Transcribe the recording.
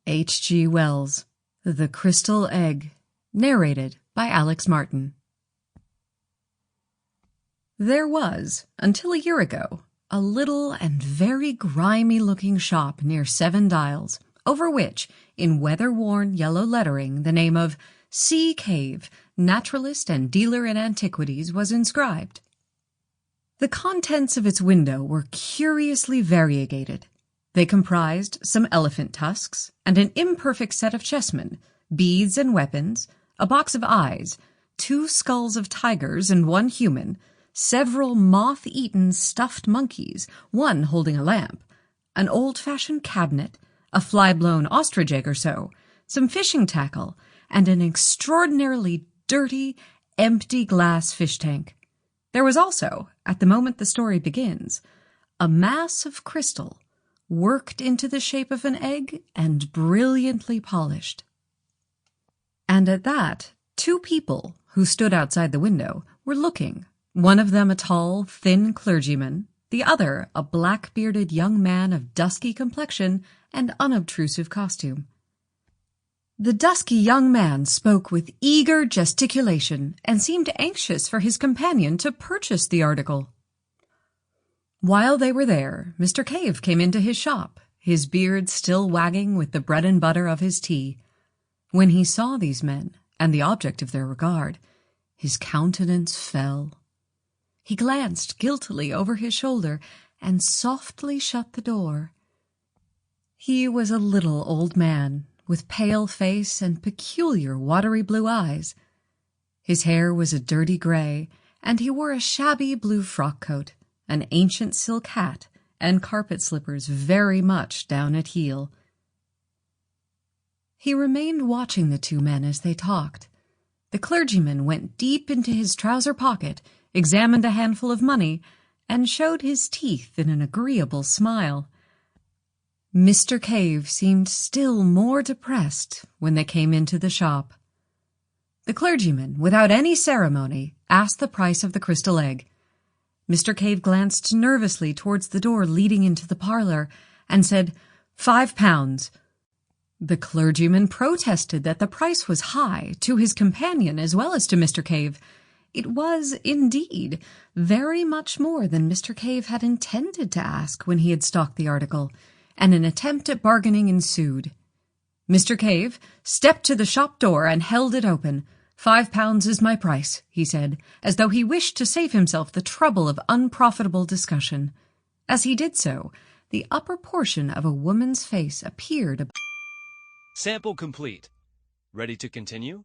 H.G. Wells, The Crystal Egg, narrated by Alix Martin. There was, until a year ago, a little and very grimy-looking shop near Seven Dials, over which, in weather-worn yellow lettering, the name of C. Cave, naturalist and dealer in antiquities, was inscribed. The contents of its window were curiously variegated. They comprised some elephant tusks and an imperfect set of chessmen, beads and weapons, a box of eyes, 2 skulls of tigers and 1 human, several moth-eaten stuffed monkeys, one holding a lamp, an old-fashioned cabinet, a fly-blown ostrich egg or so, some fishing tackle, and an extraordinarily dirty, empty glass fish tank. There was also, at the moment the story begins, a mass of crystal, worked into the shape of an egg and brilliantly polished. And at that, 2 people, who stood outside the window, were looking, one of them a tall, thin clergyman, the other a black-bearded young man of dusky complexion and unobtrusive costume. The dusky young man spoke with eager gesticulation and seemed anxious for his companion to purchase the article. While they were there, Mr. Cave came into his shop, his beard still wagging with the bread and butter of his tea. When he saw these men, and the object of their regard, his countenance fell. He glanced guiltily over his shoulder and softly shut the door. He was a little old man, with pale face and peculiar watery blue eyes. His hair was a dirty gray, and he wore a shabby blue frock-coat, an ancient silk hat, and carpet slippers very much down at heel. He remained watching the 2 men as they talked. The clergyman went deep into his trouser pocket, examined a handful of money, and showed his teeth in an agreeable smile. Mr. Cave seemed still more depressed when they came into the shop. The clergyman, without any ceremony, asked the price of the crystal egg. Mr. Cave glanced nervously towards the door leading into the parlor and said, £5. The clergyman protested that the price was high to his companion as well as to Mr. Cave. It was, indeed, very much more than Mr. Cave had intended to ask when he had stalked the article, and an attempt at bargaining ensued. Mr. Cave stepped to the shop door and held it open. £5 is my price, he said, as though he wished to save himself the trouble of unprofitable discussion. As he did so, the upper portion of a woman's face appeared. Sample complete. Ready to continue?